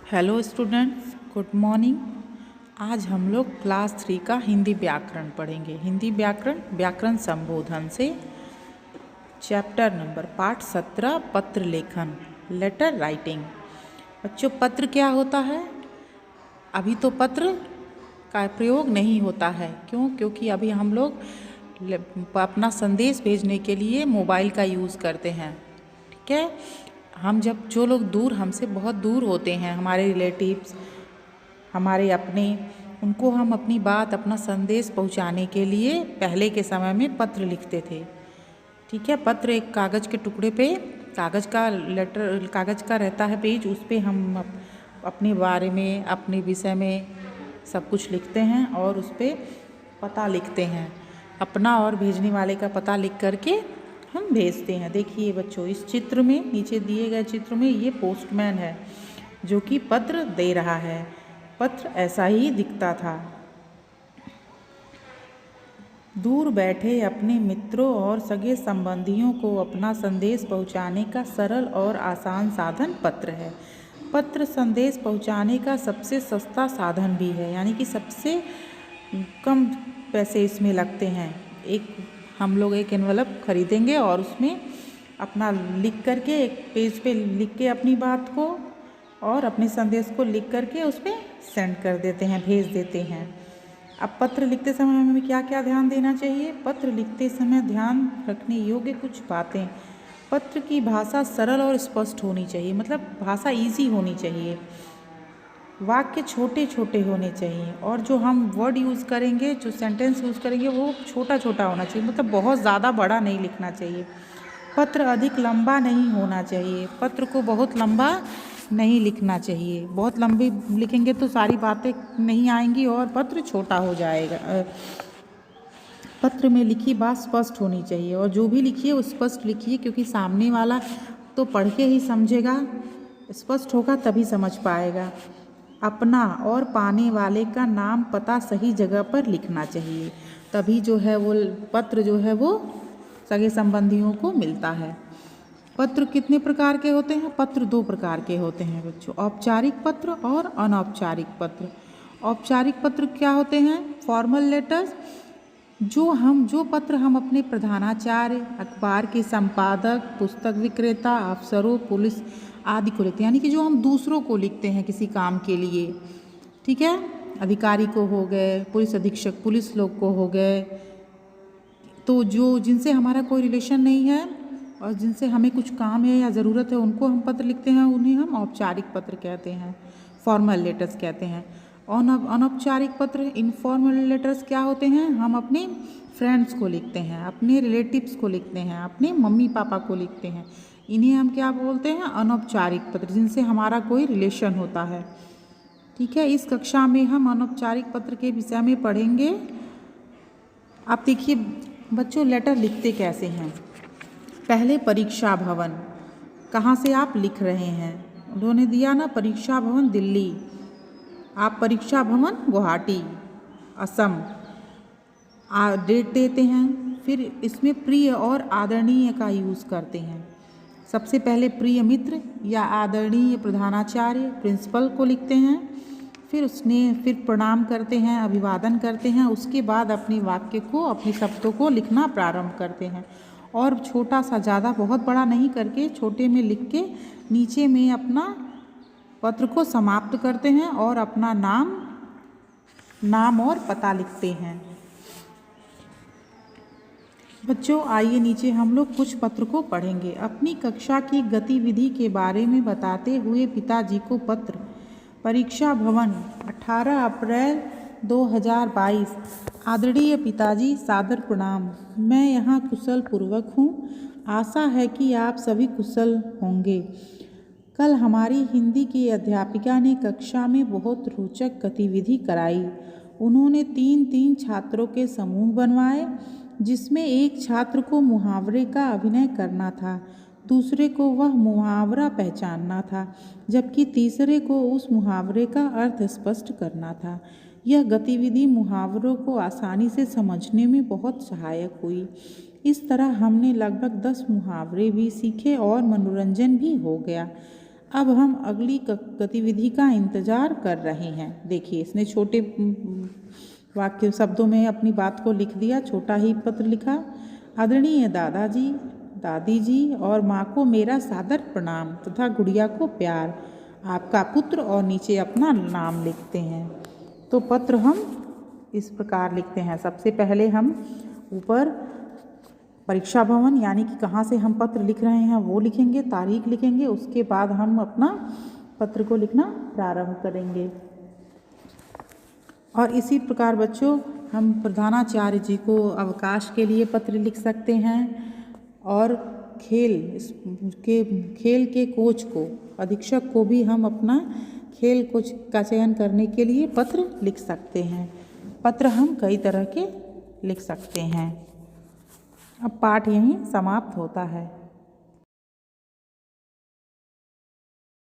Hello students, good morning. आज हम लोग क्लास 3 का हिंदी व्याकरण पढ़ेंगे। हिंदी व्याकरण, व्याकरण संबोधन से चैप्टर नंबर पाठ 17 पत्र लेखन, लेटर राइटिंग। बच्चों, पत्र क्या होता है? अभी तो पत्र का प्रयोग नहीं होता है। क्यों? क्योंकि अभी हम लोग अपना संदेश भेजने के लिए मोबाइल का यूज़ करते हैं। ठीक है, हम जब जो लोग दूर, हमसे बहुत दूर होते हैं, हमारे रिलेटिव्स, हमारे अपने, उनको हम अपनी बात, अपना संदेश पहुंचाने के लिए पहले के समय में पत्र लिखते थे। ठीक है, पत्र एक कागज़ के टुकड़े पे, कागज़ का लेटर, कागज़ का रहता है पेज, उस पर हम अपने बारे में, अपने विषय में सब कुछ लिखते हैं और उस पर पता लिखते हैं। अपना और भेजने वाले का पता लिख करके हम भेजते हैं। देखिए बच्चों, इस चित्र में, नीचे दिए गए चित्र में, ये पोस्टमैन है जो कि पत्र दे रहा है। पत्र ऐसा ही दिखता था। दूर बैठे अपने मित्रों और सगे संबंधियों को अपना संदेश पहुंचाने का सरल और आसान साधन पत्र है। पत्र संदेश पहुंचाने का सबसे सस्ता साधन भी है, यानी कि सबसे कम पैसे इसमें लगते हैं। हम लोग एक एनवलप खरीदेंगे और उसमें अपना लिख करके, एक पेज पे लिख के अपनी बात को और अपने संदेश को लिख करके उस पर सेंड कर देते हैं, भेज देते हैं। अब पत्र लिखते समय हमें क्या क्या ध्यान देना चाहिए? पत्र लिखते समय ध्यान रखने योग्य कुछ बातें। पत्र की भाषा सरल और स्पष्ट होनी चाहिए, मतलब भाषा इजी होनी चाहिए। वाक्य छोटे छोटे होने चाहिए और जो हम वर्ड यूज़ करेंगे, जो सेंटेंस यूज़ करेंगे, वो छोटा छोटा होना चाहिए, मतलब बहुत ज़्यादा बड़ा नहीं लिखना चाहिए। पत्र अधिक लंबा नहीं होना चाहिए। पत्र को बहुत लंबा नहीं लिखना चाहिए। बहुत लंबी लिखेंगे तो सारी बातें नहीं आएंगी और पत्र छोटा हो जाएगा। पत्र में लिखी बात स्पष्ट होनी चाहिए और जो भी लिखिए वो स्पष्ट लिखिए, क्योंकि सामने वाला तो पढ़ के ही समझेगा, स्पष्ट होगा तभी समझ पाएगा। अपना और पाने वाले का नाम पता सही जगह पर लिखना चाहिए, तभी जो है वो पत्र जो है वो सगे संबंधियों को मिलता है। पत्र कितने प्रकार के होते हैं? पत्र 2 प्रकार के होते हैं बच्चों, औपचारिक पत्र और अनौपचारिक पत्र। औपचारिक पत्र क्या होते हैं? Formal letters. जो पत्र हम अपने प्रधानाचार्य, अखबार के संपादक, पुस्तक विक्रेता, अफसरों, पुलिस आदि को लिखते हैं, यानी कि जो हम दूसरों को लिखते हैं किसी काम के लिए। ठीक है, अधिकारी को हो गए, पुलिस अधीक्षक, पुलिस लोग को हो गए, तो जो जिनसे हमारा कोई रिलेशन नहीं है और जिनसे हमें कुछ काम है या ज़रूरत है, उनको हम पत्र लिखते हैं, उन्हें हम औपचारिक पत्र कहते हैं, फॉर्मल लेटर्स कहते हैं। अनौपचारिक पत्र, इनफॉर्मल लेटर्स क्या होते हैं? हम अपने फ्रेंड्स को लिखते हैं, अपने रिलेटिव्स को लिखते हैं, अपने मम्मी पापा को लिखते हैं। इन्हें हम क्या बोलते हैं? अनौपचारिक पत्र, जिनसे हमारा कोई रिलेशन होता है। ठीक है, इस कक्षा में हम अनौपचारिक पत्र के विषय में पढ़ेंगे। आप देखिए बच्चों, लेटर लिखते कैसे हैं। पहले परीक्षा भवन, कहाँ से आप लिख रहे हैं? उन्होंने दिया ना, परीक्षा भवन दिल्ली, आप परीक्षा भवन गुवाहाटी, असम, डेट देते हैं। फिर इसमें प्रिय और आदरणीय का यूज़ करते हैं। सबसे पहले प्रिय मित्र या आदरणीय प्रधानाचार्य, प्रिंसिपल को लिखते हैं। फिर प्रणाम करते हैं, अभिवादन करते हैं। उसके बाद अपने वाक्य को, अपने शब्दों को लिखना प्रारंभ करते हैं और छोटा सा, ज़्यादा बहुत बड़ा नहीं करके, छोटे में लिख के नीचे में अपना पत्र को समाप्त करते हैं और अपना नाम और पता लिखते हैं। बच्चों आइए नीचे हम लोग कुछ पत्र को पढ़ेंगे। अपनी कक्षा की गतिविधि के बारे में बताते हुए पिताजी को पत्र। परीक्षा भवन, 18 अप्रैल 2022। आदरणीय पिताजी, सादर प्रणाम। मैं यहाँ कुशल पूर्वक हूँ। आशा है कि आप सभी कुशल होंगे। कल हमारी हिंदी की अध्यापिका ने कक्षा में बहुत रोचक गतिविधि कराई। उन्होंने 3 छात्रों के समूह बनवाए, जिसमें एक छात्र को मुहावरे का अभिनय करना था, दूसरे को वह मुहावरा पहचानना था, जबकि तीसरे को उस मुहावरे का अर्थ स्पष्ट करना था। यह गतिविधि मुहावरों को आसानी से समझने में बहुत सहायक हुई। इस तरह हमने लगभग 10 मुहावरे भी सीखे और मनोरंजन भी हो गया। अब हम अगली गतिविधि का इंतज़ार कर रहे हैं। देखिए इसने छोटे वाक्य शब्दों में अपनी बात को लिख दिया, छोटा ही पत्र लिखा। आदरणीय दादाजी, दादी जी और माँ को मेरा सादर प्रणाम तथा गुड़िया को प्यार, आपका पुत्र, और नीचे अपना नाम लिखते हैं। तो पत्र हम इस प्रकार लिखते हैं। सबसे पहले हम ऊपर परीक्षा भवन यानी कि कहाँ से हम पत्र लिख रहे हैं वो लिखेंगे, तारीख लिखेंगे, उसके बाद हम अपना पत्र को लिखना प्रारंभ करेंगे। और इसी प्रकार बच्चों हम प्रधानाचार्य जी को अवकाश के लिए पत्र लिख सकते हैं और खेल के कोच को, अधीक्षक को भी हम अपना खेल कोच का चयन करने के लिए पत्र लिख सकते हैं। पत्र हम कई तरह के लिख सकते हैं। अब पाठ यहीं समाप्त होता है।